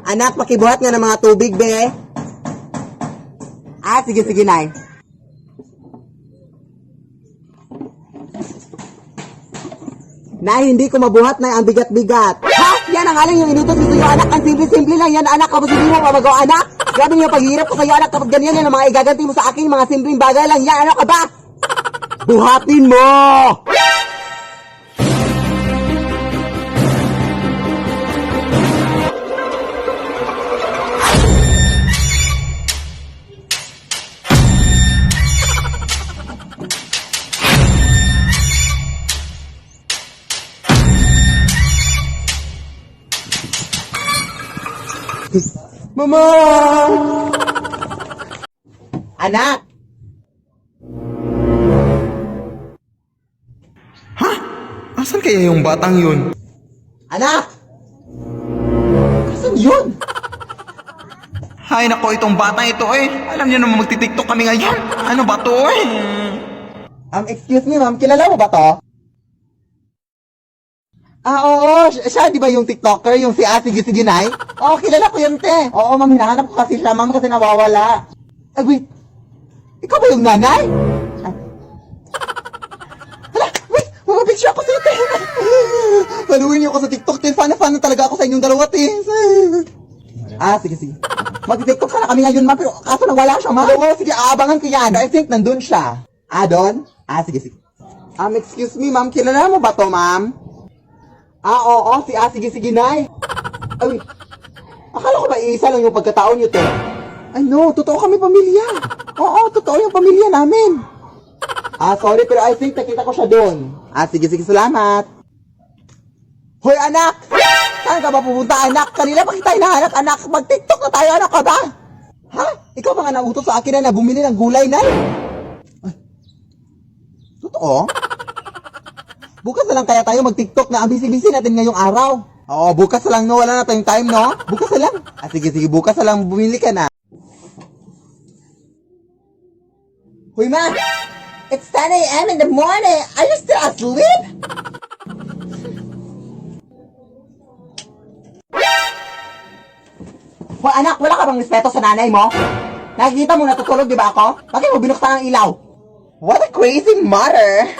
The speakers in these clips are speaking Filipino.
Anak, pakibuhat nga ng mga tubig, be. Sige, nay. Nay, hindi ko mabuhat, nay. Ang bigat-bigat. Ha? Yan ang alang yung inutos ko sa'yo, anak. Ang simple-simple lang yan, anak. Kapag hindi mo mamagawa, anak. Grabe niyo paghihirap ko sa'yo, anak. Kapag ganyan yan, ang mga igaganti mo sa akin, mga simpleng bagay lang yan. Ano ka ba? Buhatin mo! Mama! Anak! Ha? Asan kaya yung batang yun? Anak! Asan yun? Hay nako, itong bata ito eh. Alam niyo naman magti-tiktok kami ngayon. Ano ba to eh? Excuse me, ma'am. Kilala mo ba to? Oo. Siya, di ba yung TikToker? Yung si Sige Sige Nay? Oo, kilala ko yun, te. Oo, ma'am. Hinahanap ko kasi siya, ma'am, kasi nawawala. Wait. Ikaw ba yung nanay? Hala, wait. Mababig ako sa'yo, te. Paluin niyo ako sa TikTok, te. Fan na talaga ako sa inyong dalawa, te. Sige. Mag-TikTok sana kami ngayon, ma'am. Pero kaso nawala siya, ma'am. Oo, sige. Aabangan ko yan. I think nandun siya. Doon? Sige. Excuse me, ma'am. Kilala mo ba to, ma'am? Oo, si Sige Nay. Ay, akala ko ba isa lang yung pagkataon niyo, te? Ay, no, totoo kami pamilya. Oo, totoo yung pamilya namin. Sorry, pero I think nakita ko siya doon. Sige, salamat. Hoy, anak! Saan ka ba pupunta, anak? Kanina pa kita hinahanap, anak. Mag-TikTok na tayo, anak ka ba? Ha? Ikaw ba nga nautos sa akin na bumili ng gulay, Nay? Ay, totoo? Bukas na lang kaya tayo mag-TikTok na ang busy-busy natin ngayong araw. Oo, bukas na lang, no? Wala na tayong time, no? Bukas na lang. Sige, bukas na lang bumili ka na. Hoy, ma! It's 10 a.m. in the morning. Are you still asleep? Hoy, anak, wala ka bang respeto sa nanay mo? Nakikita mo natutulog, di ba ako? Bakit mo binuksan ang ilaw? What a crazy mother!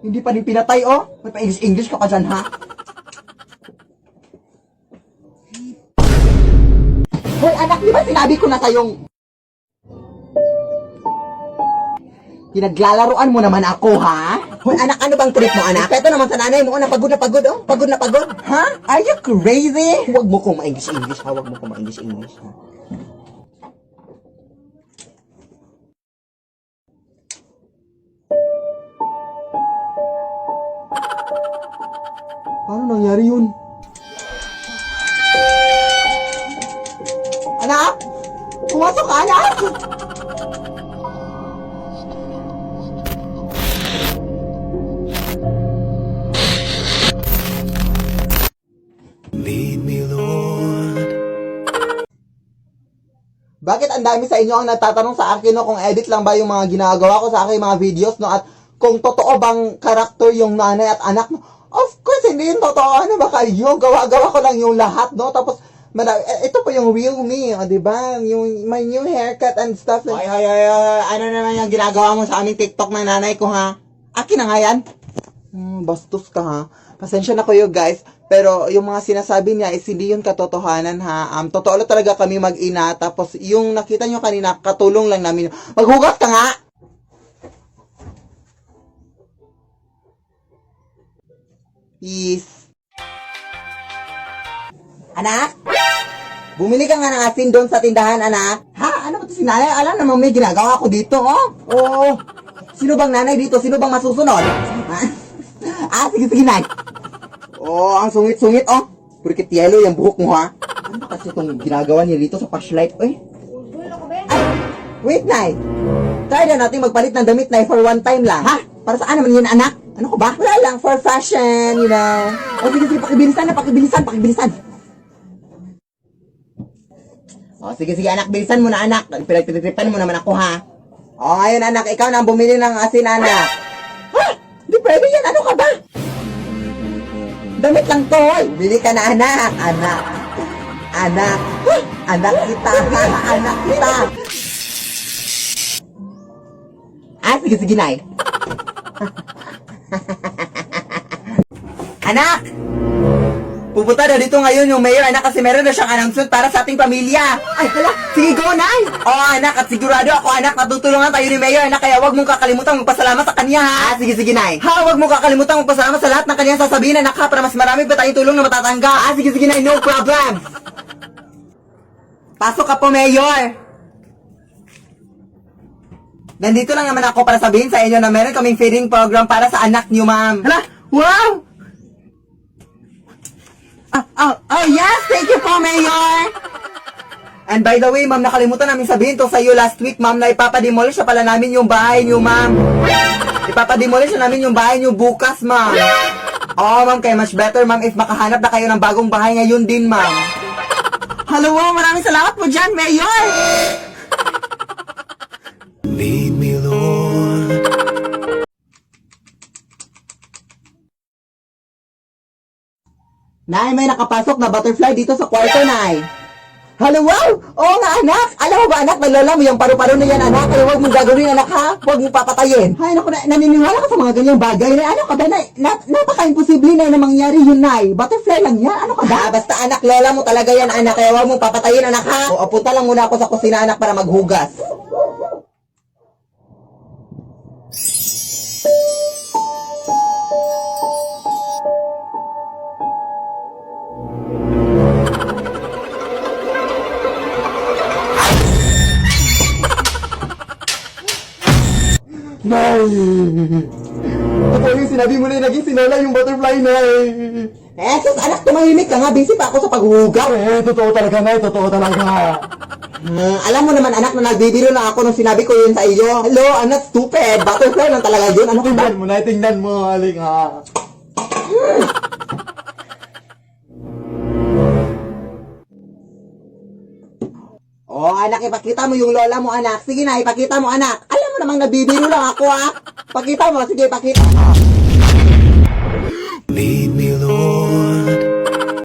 Hindi pa rin pinatay, oh. May pa-English ka pa dyan, ha? Hoy, anak, di ba sinabi ko na sa'yong... Pinaglalaruan mo naman ako, ha? Hoy, anak, ano bang trip mo, anak? Ito naman sa nanay mo, pagod na pagod, oh. Pagod na pagod. Ha? Are you crazy? Huwag mo kong ma-English, ha? Huwag mo kong ma-English, ha? Paano nangyari yun? Anak! Pumasok ka, anak! Lead me, Lord. Bakit ang dami sa inyo ang nagtatanong sa akin, no, kung edit lang ba yung mga ginagawa ko sa aking mga videos, no, at kung totoo bang karakter yung nanay at anak, no? Of course, hindi yun totoo. Ano ba kayo? Gawa ko lang yung lahat, no? Tapos, ito pa yung real me, diba? Yung my new haircut and stuff. Ay, ano naman yung ginagawa mo sa aming TikTok ng nanay ko, ha? Akin na nga yan. Bastos ka, ha? Pasensya na kayo, guys. Pero yung mga sinasabi niya is hindi yun katotohanan, ha? Totoo lang talaga kami mag-ina. Tapos, yung nakita nyo kanina, katulong lang namin. Maghugas ka nga! Peace. Anak? Bumili ka nga ng asin doon sa tindahan, anak. Ha? Ano ba ito si nanay? Alam naman may ginagawa ko dito, oh. Oo. Sino bang nanay dito? Sino bang masusunod? Ha? Sige, nay. Oh, ang sungit-sungit, oh. Porket yellow yung buhok mo, ha? Ano ba kasi itong ginagawa niya dito sa flashlight, eh? Ay, wait, nay. Try na natin magpalit ng damit, nay, for one time lang. Ha? Para saan naman yun, anak? Ano ko ba? Wala lang, for fashion, you know. O, sige, pakibilisan. O, sige, anak, bilisan mo na, anak. Pinagtitripan mo naman ako, ha? O, ngayon, anak, ikaw na ang bumili ng asin, anak. Ha? Di pwede yan, ano ka ba? Damit lang to, bili ka na, anak. Anak. Anak kita. Anak kita. Sige, Nay. Anak! Pupunta na dito ngayon yung mayor, anak, kasi meron na siyang announcement para sa ating pamilya. Ay, hala, sige, go, Nay! Oo, anak, at sigurado ako, anak, natutulungan tayo ni mayor, anak, kaya wag mong kakalimutan magpasalamat sa kanya, ha? Sige, Nay. Ha, wag mong kakalimutan magpasalamat sa lahat ng kanyang sasabihin, anak, ha, para mas marami pa tayong tulong na matatanggap. Sige, Nay, no problem. Pasok ka po, mayor. Nandito lang naman ako para sabihin sa inyo na meron kaming feeding program para sa anak niyo, ma'am. Hala, wow! Oh, yes! Thank you po, Mayor! And by the way, ma'am, nakalimutan namin sabihin to sa iyo last week, ma'am, na ipapademolish na pala namin yung bahay niyo, ma'am. Ipapademolish na namin yung bahay niyo bukas, ma'am. Oh, ma'am, kaya much better, ma'am, if makahanap na kayo ng bagong bahay ngayon din, ma'am. Hello, maraming salamat po dyan, Mayor! Lead me, Lord. Nay, may nakapasok na butterfly dito sa kwarto, Nay. Hello, wow! Oo nga, anak! Alam mo ba, anak, nalala mo yung paru-paro na yan, anak? Kaya huwag mong gagawin, anak, ha? Huwag mong papatayin. Ay, naku, naniniwala ka sa mga ganyang bagay. Na, ano ka ba, Nay? Napaka-imposible na mangyari yun, Nay. Butterfly lang yan. Ano ka ba? Basta, anak, lola mo talaga yan, anak. Kaya huwag mong papatayin, anak, ha? O, punta lang muna ako sa kusina, anak, para maghugas. Nay! Totoo yung sinabi mo na naging sinala yung butterfly, Nay! Sus, anak, tumahimik ka nga. Busy pa ako sa paghuhugas. Totoo talaga, Nay. Totoo talaga. Alam mo naman, anak, na nagbibiro lang ako nung sinabi ko yun sa iyo. Hello, anak, stupid. Butterfly lang talaga yun. Ano ka ba? Tingnan mo, Nay. Tingnan mo. Haling, ha. Oh, anak, ipakita mo yung lola mo, anak. Sige na, ipakita mo, anak. Alam mo namang nabibiro lang ako, ha. Pakita mo, sige, ipakita. Lead me, Lord.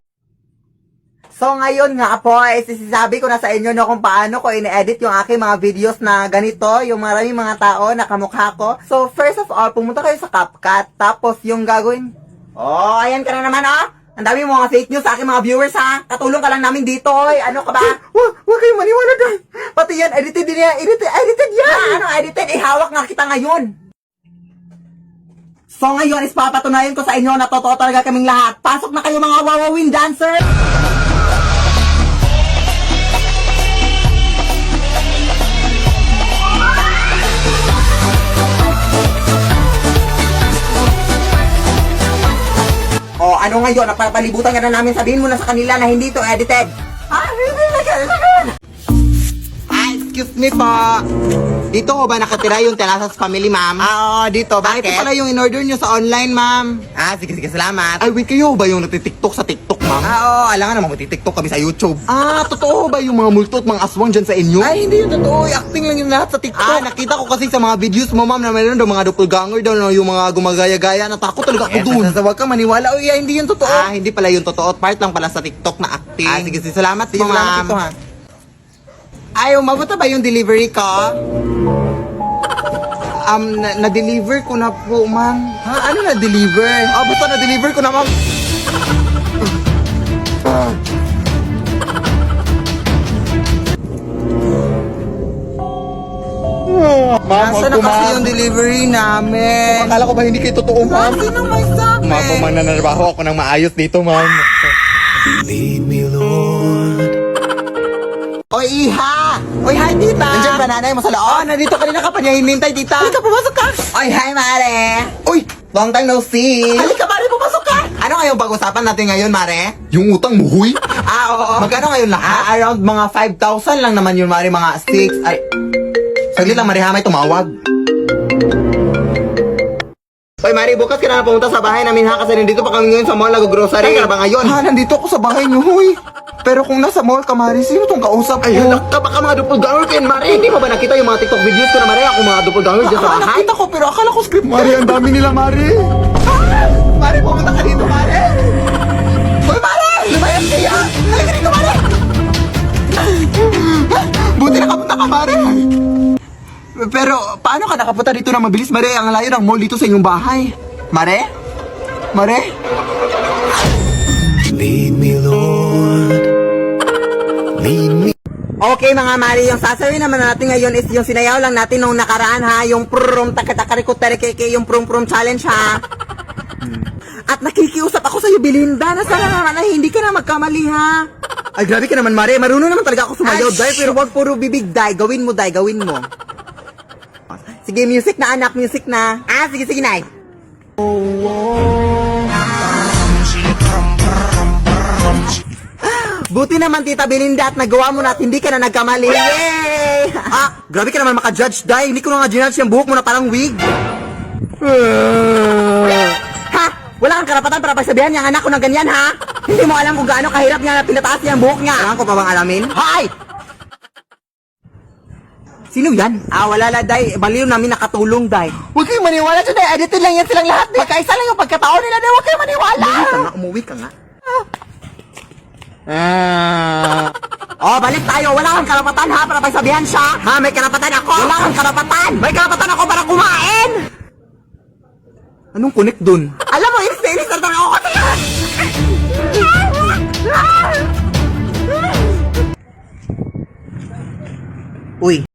So, ngayon nga po, sisisabi ko na sa inyo no kung paano ko ine-edit yung aking mga videos na ganito, yung maraming mga tao na kamukha ko. So, first of all, pumunta kayo sa CapCut. Tapos, yung gagawin... Oh, ayan ka na naman, oh. Ang dami mo mga fake news sa aking mga viewers, ha? Katulong ka lang namin dito, oy. Ano ka ba? Huwag kayong maniwala doon. Pati yan, edited din yan. Edited yan. Ano, edited? Ihawak nga kita ngayon. So ngayon is papatunayan ko sa inyo na totoo talaga kaming lahat. Pasok na kayo mga wawawin dancer! O ano ngayon, napapalibutan ka na namin, sabihin mo na sa kanila na hindi ito edited. Hindi na ganun. Excuse me po. Dito ko ba nakatira yung Telasas Family, ma'am? Oo, dito. Bakit? Ito pala yung in-order nyo sa online, ma'am. Sige, salamat. Ay, wait, kayo ba yung natitiktok sa TikTok, ma'am? Oo, alam nga naman, magtitiktok kami sa YouTube. Totoo ba yung mga multo at mga aswang dyan sa inyo? Ay, hindi yung totoo. Acting lang yung lahat sa TikTok. Nakita ko kasi sa mga videos mo, ma'am, na meron daw mga doppelganger daw, na yung mga gumagaya-gaya. Natakot talaga ako dun. Huwag kang maniwala. Uy, hindi yung totoo. Hindi pala yung totoo. Part lang pala sa TikTok na acting. Sige, salamat po, ma'am. Ay, umabot na ba yung delivery ko? Na-deliver ko na po, ma'am. Ha? Ano na-deliver? Basta na-deliver ko na, ma'am. Ma'am, Nasaan na kasi yung delivery namin? Akala ko ba hindi kayo totoo, ma'am? Sino may sabi? Ma'am, kung mananarbaho ako ng maayos dito, ma'am. Lead me, Lord. Oy, Iha! Oy, hi, tita! Nandiyan ba nanay mo sa loob? Nandito kanina ka pa niya hinintay, tita. Halika, pumasok ka! Oy, hi, Mare! Uy, long time no see! Halika, Mare, pumasok ka! Ano ngayong pag-usapan natin ngayon, Mare? Yung utang mo, huy? Oo. Magkano ngayon lahat? Around mga 5,000 lang naman yun, Mare, mga 6. Ay, saglit lang, Mare, ha, may tumawag. Oy, Mari, bukas ka na pumunta sa bahay namin, ha? Kasi nandito pa kami ngayon sa mall, nag-grocery. Saan ka na ba ngayon? Nandito ako sa bahay niyo, huy. Pero kung nasa mall ka, Mari, sino tong kausap ko? Ay, halak ka, baka mga doppelganger kayo, Mari. Hindi mo ba nakita yung mga TikTok videos ko na, Mari? Ako mga doppelganger dyan sa bahay? Nakita ko, pero akala ko script. Mari, ang dami nila, Mari. Mari, pumunta ka dito, Mari! Uy, Mari! Lumayas kayo! Halika dito, Mari! Pero paano ka nakapunta dito na mabilis, Mare? Ang layo ng mall dito sa inyong bahay. Mare? Mare? Lead me, Lord. Lead me. Okay mga mari, yung sasabihin naman natin ngayon is yung sinayaw lang natin nung nakaraan ha, yung prum takatakarikutarikeke, yung prum challenge ha. At nakikiusap ako sa'yo, Belinda, na sana naman na hindi ka na magkamali ha. Ay grabe ka naman Mari, marunong naman talaga ako sumayaw, Day, pero wag puro bibig, Day, gawin mo Day, gawin mo. Sige, music na anak, music na. Sige, Nay. Buti naman Tita Belinda at nagawa mo na at hindi ka na nagkamali. Yay! Grabe ka naman maka-judge, Day. Hindi ko na nga ginudge yung buhok mo na parang wig. Ha? Wala kang karapatan para pagsabihan niyang anak ko na ganyan, ha? Hindi mo alam kung gaano kahirap niya na pinataas niya ang buhok niya. Kailangan ko pa bang alamin? Hay! Sino yan? Wala la, Day. Baliw namin nakatulong, Day. Huwag kayong maniwala dyan, Day. Edited lang yan silang lahat, Day. Pagkaisa lang yung pagkatao nila, Day. Huwag kayong maniwala. Umuwi ka nga. Balik tayo. Wala kang karapatan ha para pagsabihan siya. Ha, may karapatan ako. Wala kang karapatan. May karapatan ako para kumain. Anong connect dun? Alam mo, inis na ako kasi. Uy.